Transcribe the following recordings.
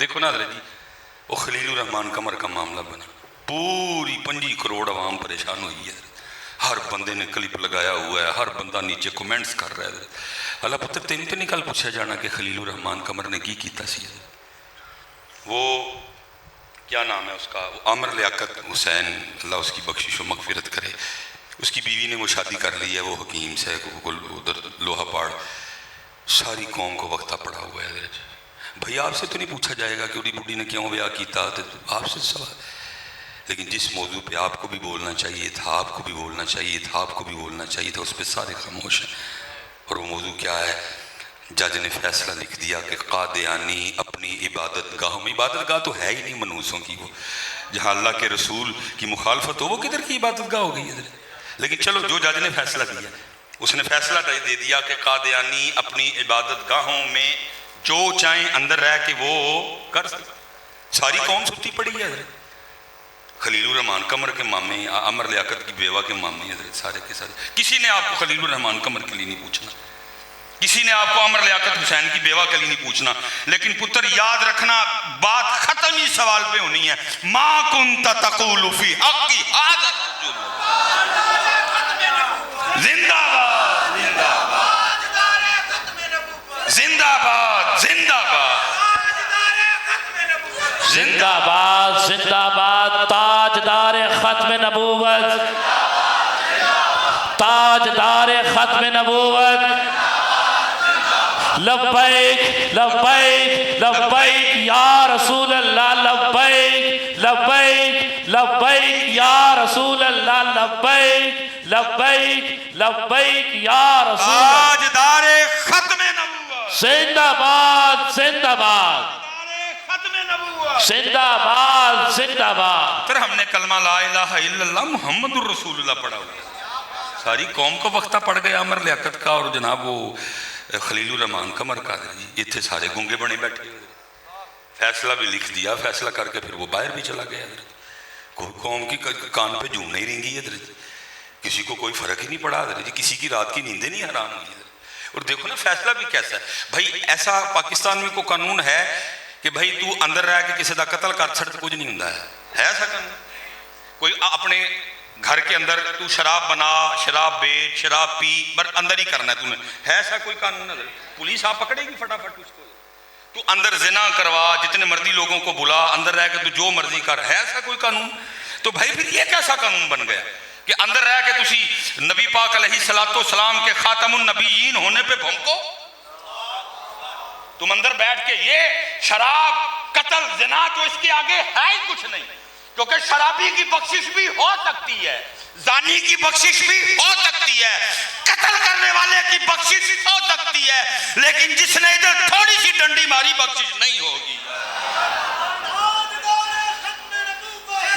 دیکھو نا حضرت جی، وہ خلیل الرحمان قمر کا معاملہ بنا، پوری 5 کروڑ عوام پریشان ہوئی ہے، ہر بندے نے کلپ لگایا ہوا ہے، ہر بندہ نیچے کومنٹس کر رہا ہے۔ اللہ پتر تین تو نہیں کل پوچھا جانا کہ خلیل الرحمان قمر نے کی کیتا سی؟ وہ کیا نام ہے اس کا، عامر لیاقت حسین، اللہ اس کی بخشش و مغفرت کرے، اس کی بیوی نے وہ شادی کر لی ہے، وہ حکیم سے ادھر لوہا پاڑ، ساری قوم کو وقتہ پڑا ہوا ہے۔ بھائی آپ سے تو نہیں پوچھا جائے گا کہ اڑی بڑی نے کیوں بیاہ کیتا، تو آپ سے سوال، لیکن جس موضوع پہ آپ کو بھی بولنا چاہیے تھا، آپ کو بھی بولنا چاہیے تھا، آپ کو بھی بولنا چاہیے تھا، اس پہ سارے خاموش ہیں۔ اور وہ موضوع کیا ہے؟ جج نے فیصلہ لکھ دیا کہ قادیانی اپنی عبادت گاہوں میں، عبادت گاہ تو ہے ہی نہیں منحوسوں کی، وہ جہاں اللہ کے رسول کی مخالفت ہو وہ کدھر کی عبادت گاہ ہو گئی ہے؟ لیکن چلو جو جج نے فیصلہ دیا، اس نے فیصلہ دے دیا کہ قادیانی اپنی عبادت گاہوں میں جو چاہیں اندر رہ کے وہ کر سکتے۔ ساری قوم ستی پڑی ہے حضرت، خلیل الرحمان قمر کے مامے، عامر لیاقت کی بیوہ کے مامے حضرت، سارے کے سارے۔ کسی نے آپ کو خلیل الرحمان قمر کے لیے نہیں پوچھنا، کسی نے آپ کو عامر لیاقت حسین کی بیوہ کے لیے نہیں پوچھنا، لیکن پتر یاد رکھنا بات ختم ہی سوال پہ ہونی ہے، ما کنت تقول فی حقی ھذا الرجل۔ زندہ باد زندہ باد زندہ باد زندہ باد زندہ باد، تاجدار ختم نبوت، تاجدار ختم نبوت، لبیک لبیک لبیک یا رسول اللہ، لبیک لبیک لبیک یا رسول اللہ، لبیک لبیک لبیک یا رسول اللہ، تاجدار ختم نبوت، زندہ باد زندہ باد، زندہ باد زندہ باد۔ پھر ہم نے کلمہ لا الہ الا اللہ محمد الرسول اللہ پڑھا ہوا، ساری قوم کو وقتہ پڑ گیا عامر لیاقت کا اور جناب وہ خلیل الرحمان قمر کا، یہ تھے سارے گونگے بنے بیٹھے، فیصلہ بھی لکھ دیا، فیصلہ کر کے پھر وہ باہر بھی چلا گیا۔ قوم کی کان پہ جوں نہیں رینگی ہے، کسی کو کوئی فرق ہی نہیں پڑا، کسی کی رات کی نیندیں نہیں حرام ہوئی۔ اور دیکھو نا فیصلہ بھی کیسا ہے بھائی، ایسا پاکستان میں کوئی قانون ہے کہ بھائی تو اندر رہ کے کسی دا قتل کر چھڑ تو کچھ نہیں ہوندا ہے ایسا قانون؟ کوئی اپنے گھر کے اندر تو شراب بنا، شراب بیچ، شراب پی، بس اندر ہی کرنا ہے، ہے ایسا کوئی قانون؟ پولیس آپ پکڑے گی فٹافٹ اس کو؟ تو اندر زنا کروا، جتنے مرضی لوگوں کو بلا، اندر رہ کے تو جو مرضی کر، ہے ایسا کوئی قانون؟ تو بھائی پھر یہ کیسا قانون بن گیا کہ اندر رہ کے تسی نبی پاک علیہ السلام کے خاتم النبیین ہونے پہ بھونکو؟ تم اندر بیٹھ کے یہ شراب، قتل، زنا تو اس کے آگے ہے ہی کچھ نہیں، کیونکہ شرابی کی بخشش بھی ہو سکتی ہے، زانی کی بخشش بھی ہو سکتی ہے، قتل کرنے والے کی بخشش ہو سکتی ہے، لیکن جس نے ادھر تھوڑی سی ڈنڈی ماری بخشش نہیں ہوگی۔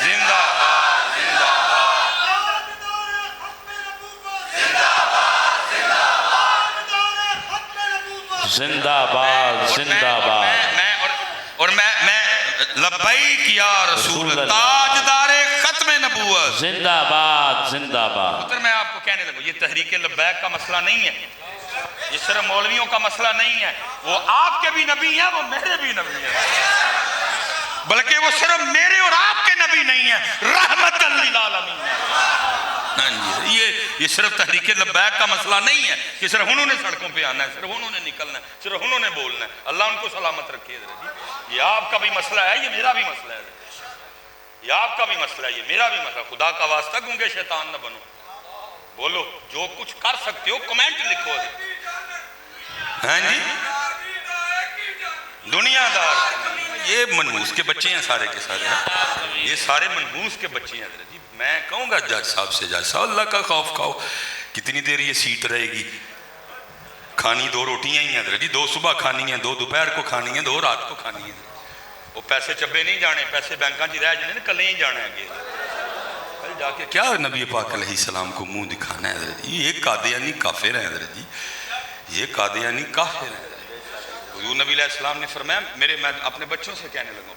زندہ باد زندہ باد زندہ باد زندہ باد۔ اور میں لبیک یا رسول اللہ، تاجدار ختم نبوت، زندہ باد زندہ باد۔ پتر میں آپ کو کہنے لگوں، یہ تحریک لبیک کا مسئلہ نہیں ہے، یہ صرف مولویوں کا مسئلہ نہیں ہے، وہ آپ کے بھی نبی ہیں، وہ میرے بھی نبی ہیں، بلکہ وہ صرف میرے اور آپ کے نبی نہیں ہیں، رحمت للعالمین ہیں۔ یہ صرف تحریک لبیک کا مسئلہ نہیں ہے کہ صرف انہوں نے سڑکوں پہ آنا ہے، صرف انہوں نے نکلنا ہے، صرف انہوں نے بولنا ہے، اللہ ان کو سلامت رکھے۔ یہ آپ کا بھی مسئلہ ہے، یہ میرا بھی مسئلہ ہے، یہ آپ کا بھی مسئلہ ہے، یہ میرا بھی مسئلہ۔ خدا کا واسطہ گونگے شیطان نہ بنو، بولو جو کچھ کر سکتے ہو کمنٹ لکھو۔ ہاں جی، دنیا دار، یہ منحوس کے بچے ہیں سارے کے سارے، یہ سارے منحوس کے بچے ہیں حضرت جی۔ میں کہوں گا جج صاحب سے، جج صاحب اللہ کا خوف کھاؤ، کتنی دیر یہ سیٹ رہے گی؟ کھانی 2 روٹیاں ہی ہیں حضرت جی، 2 صبح کھانی ہیں، 2 دوپہر کو کھانی ہیں، 2 رات کو کھانی ہیں۔ وہ پیسے چبے نہیں جانے، پیسے بینکاں جی رہ جانے، کلے ہی جانا ہے آگے جا کے۔ کیا نبی پاک علیہ السلام کو منہ دکھانا ہے حضرت جی؟ یہ قادیانی کافر ہیں حضرت جی، یہ قادیانی کافر ہیں۔ حضور نبی علیہ السلام نے فرمایا، میں اپنے بچوں سے کہنے لگا،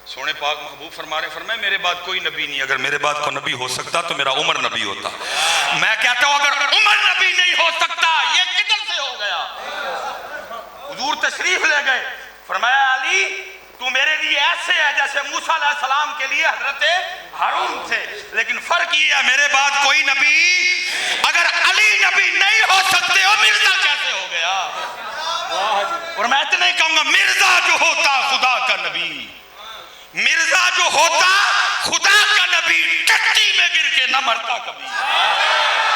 سونے پاک محبوب فرمائے میرے بعد کوئی نبی نہیں، اگر میرے بعد کوئی نبی ہو سکتا تو میرا عمر نبی ہوتا۔ میں کہتا ہوں اگر عمر نبی نہیں ہو سکتا، یہ کدھر سے ہو گیا؟ حضور تشریف لے گئے، فرمایا علی تو میرے لیے ایسے ہے جیسے موسیٰ علیہ السلام کے لیے حضرت ہارون تھے، لیکن فرق یہ ہے میرے بعد کوئی نبی، اگر علی نبی نہیں ہو سکتے ہو مرزا کیسے ہو گیا؟ اور میں اتنا ہی کہوں گا مرزا جو ہوتا خدا کا نبی، مرزا جو ہوتا خدا کا نبی ٹٹی میں گر کے نہ مرتا کبھی۔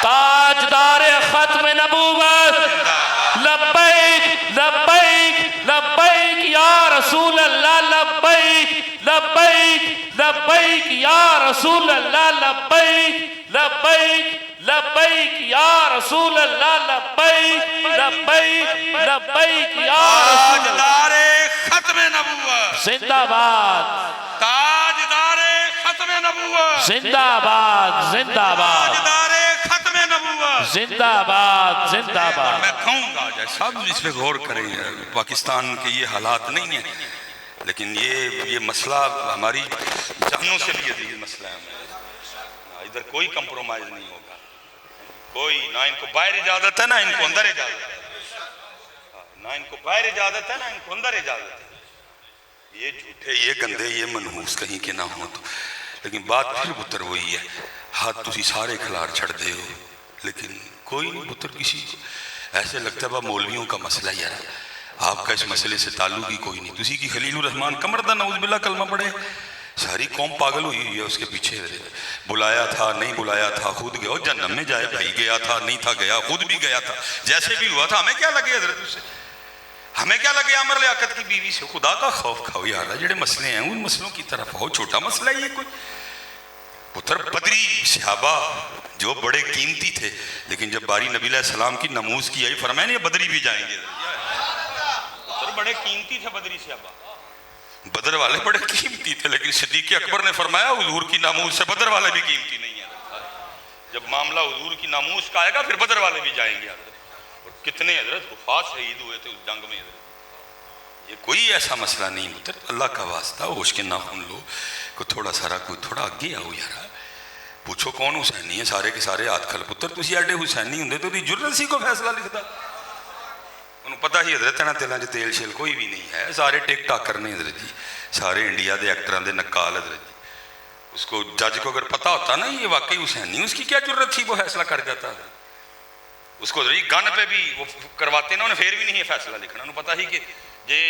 تاجدار ختم نبوت، لبیک لبیک لبیک یا رسول اللہ، لبیک لبیک لبیک یا رسول اللہ، لبیک لبیک لبیک یا رسول اللہ، لبیک لبیک لبیک یا رسول اللہ۔ تاجدار ختم نبوت، زندہ باد، تاجدار ختم نبوت، زندہ باد، زندہ باد، تاجدار ختم نبوت، زندہ باد، زندہ باد۔ میں کہوں گا جائے صاحب اس پہ غور کریں، پاکستان کے یہ حالات نہیں ہیں، لیکن یہ مسئلہ ہماری جانوں سے بھی عزیز مسئلہ ہے، ادھر کوئی کمپرومائز نہیں ہوگا، کوئی نہ ان کو باہر اجازت ہے نہ ان کو اندر اجازت ہے، نہ ان کو باہر اجازت ہے نہ ان کو اندر اجازت ہے، یہ جھوٹے یہ گندے یہ منحوس کہیں کے نہ ہوں تو، لیکن بات پھر پتر وہی ہے، ہاتھ تسی سارے کھلار چھڑ دے ہو، لیکن کوئی نہیں پتر کسی کو ایسے لگتا ہے مولویوں کا مسئلہ ہی ہے، آپ کا اس مسئلے سے تعلق ہی کوئی نہیں، تسی کی خلیل الرحمن کمر دا نعوذ باللہ کلمہ پڑھے، ساری قوم پاگل ہوئی ہے اس کے پیچھے، بلایا تھا نہیں بلایا تھا خود گیا، جنم میں جائے بھائی گیا تھا نہیں تھا گیا خود بھی گیا تھا، جیسے بھی ہوا تھا، ہمیں کیا لگے حضرت اس سے، ہمیں کیا لگے عمر لیاقت کی بیوی سے، خدا کا خوف کھاؤ یار، جڑے مسئلے ہیں ان مسئلوں کی طرف ہو، چھوٹا مسئلہ ہی ہے کوئی، پتر بدری صحابہ جو بڑے قیمتی تھے، لیکن جب باری نبی علیہ السلام کی نموز کی آئی فرمایا نہیں بدری بھی جائیں گے، پتر بڑے قیمتی تھے بدری صحابہ، بدر والے بڑے قیمتی تھے، لیکن صدیق اکبر نے فرمایا حضور کی ناموس سے بدر والے بھی قیمتی نہیں ہیں، جب معاملہ حضور کی ناموس کا آئے گا پھر بدر والے بھی جائیں گے، اور کتنے حضرت حفاظ شہید ہوئے تھے اس جنگ میں، یہ کوئی ایسا مسئلہ نہیں پتر، اللہ کا واسطہ ہوش کے ناخن لو، کوئی تھوڑا سارا کوئی تھوڑا آگے آؤ یارا، پوچھو کون حسینی ہے، سارے کے سارے ہاتھ کھل، پتر تسی ایڈے حسینی ہوں تو جرت سی کو فیصلہ لکھتا، انہوں پتہ ہی حضرت نا تیلان جو تیل شیل کوئی بھی نہیں ہے، سارے ٹیک ٹاک کرنے حضرت جی، سارے انڈیا دے ایکٹران دے نکال حضرت جی، اس کو جج کو اگر پتہ ہوتا نا یہ واقعی حسینی، اس کی کیا جرت تھی وہ فیصلہ کر جاتا ہے، اس کو حضرت گن پہ بھی وہ کرواتے نا، انہیں پھر بھی نہیں فیصلہ لکھنا، انہوں پتہ ہی کہ یہ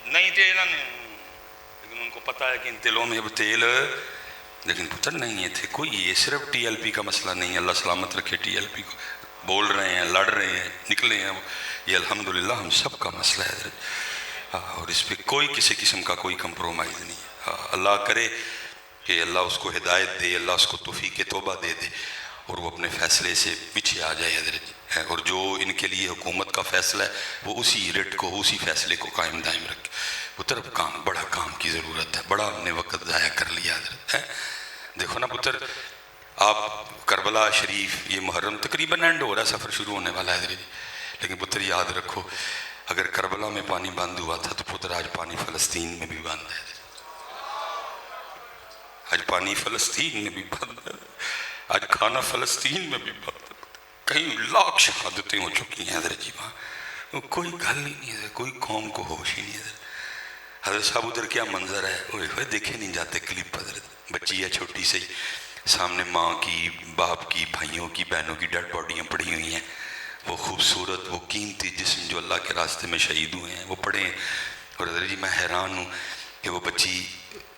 نہیں تیل، لیکن ان کو پتہ ہے کہ ان تیلوں میں اب تیل، لیکن پتر نہیں ہے تھے کوئی، یہ صرف ٹی ایل پی کا مسئلہ نہیں ہے، اللہ سلامت رکھے ٹی ایل پی کو، بول رہے ہیں لڑ رہے ہیں نکلے ہیں، یہ الحمدللہ ہم سب کا مسئلہ ہے حضرت، اور اس پہ کوئی کسی قسم کا کوئی کمپرومائز نہیں ہے، اللہ کرے کہ اللہ اس کو ہدایت دے، اللہ اس کو توفیق توبہ دے دے اور وہ اپنے فیصلے سے پیچھے آ جائے حضرت، اور جو ان کے لیے حکومت کا فیصلہ ہے وہ اسی ریٹ کو اسی فیصلے کو قائم دائم رکھے، پتر کام بڑا کام کی ضرورت ہے، بڑا ہم نے وقت ضائع کر لیا حضرت ہے، دیکھو نا پتر آپ کربلا شریف یہ محرم تقریباً اینڈ ہو رہا ہے، سفر شروع ہونے والا ہے حضرت، لیکن پتر یاد رکھو اگر کربلا میں پانی بند ہوا تھا تو پتر آج پانی فلسطین میں بھی بند ہے، آج پانی فلسطین میں بھی بند ہے، آج کھانا فلسطین میں بھی بند ہے، کئی لاکھ شہادتیں ہو چکی ہیں حضرت جی وہاں، کوئی گل ہی نہیں ہے، کوئی قوم کو ہوش ہی نہیں ہے حضرت صاحب، ادھر کیا منظر ہے، اوہ دیکھے نہیں جاتے کلپ حضرت، بچی ہے چھوٹی سی، سامنے ماں کی باپ کی بھائیوں کی بہنوں کی ڈیڈ باڈیاں پڑی ہوئی ہیں، وہ خوبصورت وہ قیمتی جسم جو اللہ کے راستے میں شہید ہوئے ہیں وہ پڑے ہیں، اور حضرت جی میں حیران ہوں کہ وہ بچی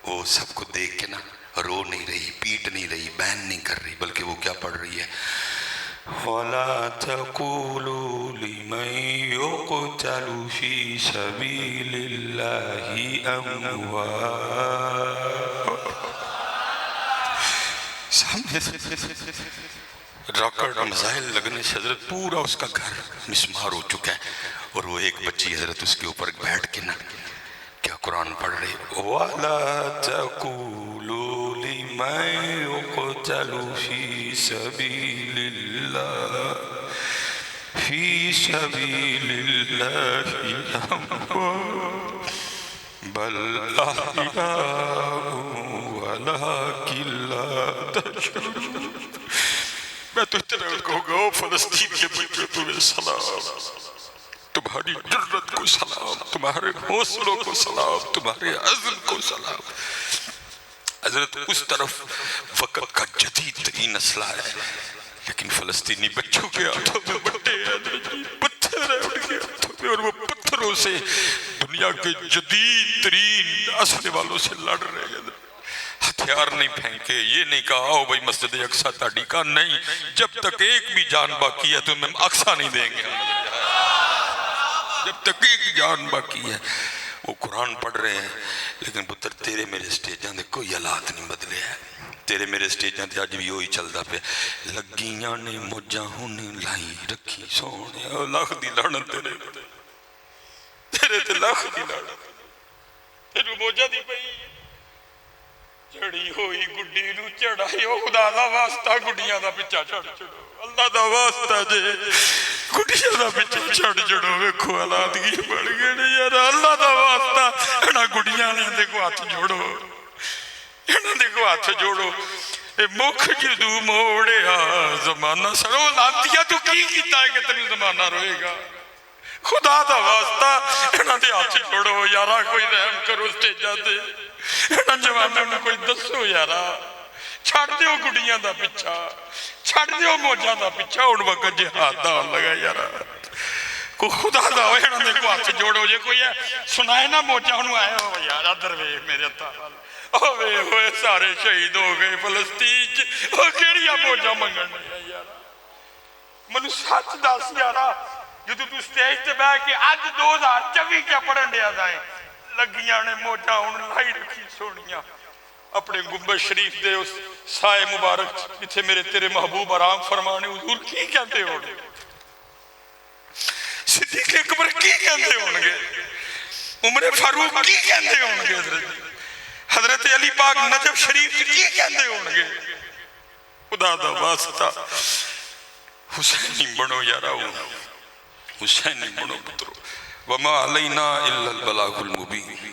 وہ سب کو دیکھ کے نا رو نہیں رہی، پیٹ نہیں رہی، بین نہیں کر رہی، بلکہ وہ کیا پڑھ رہی ہے، وَلَا تَقُولُوا لِمَنْ يُقْتَلُ فِي سَبِيلِ اللَّهِ أَمْوَاتٌ، سامنے راکٹ میزائل لگنے سے حضرت پورا اس کا گھر مسمار ہو چکا ہے، اور وہ ایک بچی حضرت اس کے اوپر بیٹھ کے نا کیا قرآن پڑھ رہی، وَلَا تَقُولُوا لِمَنْ يُقْتَلُ فِي سَبِيلِ اللَّهِ فِي سَبِيلِ اللَّهِ أَمْوَاتٌ بَلْ أَحْيَاءٌ وَلَكِنْ لَا تَشْعُرُونَ، میں تو اتنا کہوں گا فلسطین کے بچوں تمہیں سلام، تمہاری جرت کو سلام، تمہارے حوصلوں کو سلام، تمہارے عزم کو سلام۔ حضرت اس طرف وقت کا جدید ترین اسلحہ ہے، لیکن فلسطینی بچوں کے ہاتھوں میں بٹے ہیں، پتھر ہیں ان کے ہاتھوں میں، اور وہ پتھروں سے دنیا کے جدید ترین اسلحے والوں سے لڑ رہے ہیں۔ ہتھیار نہیں پھینکے، یہ نہیں کہا آؤ بھائی مسجد اقصیٰ تاڑی کا، نہیں، جب تک ایک بھی جان باقی ہے تو ہم اقصیٰ نہیں دیں گے، جب تک ایک جان باقی ہے۔ وہ قرآن پڑھ رہے ہیں، لیکن پتر تیرے میرے سٹیجاں دے کوئی حالات نہیں بدلے ہیں، تیرے میرے سٹیجاں دے آج بھی وہی چلدا پہ، لگیاں نے موجاں ہونے لائی رکھی سونے، او لاکھ دی لعنت تیرے تے لاکھ دی لعنت، تیرے موجاں دی پئی چڑی ہوئی گڈی نو چڑھائی، او خدا دا واسطہ گڈیاں دا پچھا چڑھ چڑھو، اللہ دا واسطہ جے گڈیاں دا پچھا چڑھ چڑھو، ویکھو حالات کی بڑھ گئے نے یار، اللہ دا واسطہ انہاں گڈیاں نے دے کو ہاتھ جوڑو، انہاں دے کو ہاتھ جوڑو، اے مکھ جدو موڑیا زمانہ سرو لانتیا تو کی کیتا ہے کہ تنی زمانہ روئے گا، خدا دا واسطہ انہاں دے ہاتھ جوڑو یارا، کوئی رحم کرو سٹیجاں تے، انہاں جوانوں نے کوئی دسو یارا، چھڑ دیو گڈیاں دا پچھا، چھڑ دیو موجاں دا پچھا، ان وقت جہاد دا لگا یارا، کو خدا دا ہوئے انہاں دے کو ہاتھ جوڑو، جے کوئی ہے سنائے نا موجاں انہوں آئے ہو یارا دروے میرے تاوال، اوے ہوئے سارے شہید ہو گئے فلسطین، او کیڑیا موجاں منگن ہے یارا، منو سچ دس یارا، جدو تو سٹیج تے بہ کے آج 2024 کیا پڑھن دیا جائیں، لگیاں نے موجاں ان لائی رکھی سونیاں، اپنے گنبد شریف دے اس سائے مبارک جتھے میرے تیرے محبوب آرام فرمانے، حضور کی کہتے ہونے، صدیق اکبر کی کہتے ہونگے، عمر فاروق کی کہتے ہونگے، حضرت علی پاک نجف شریف کی کہتے ہونگے، خدا دا واسطہ حسینی بنو یارا، حسینی بنو پترو، وما علینا الا البلاغ المبین۔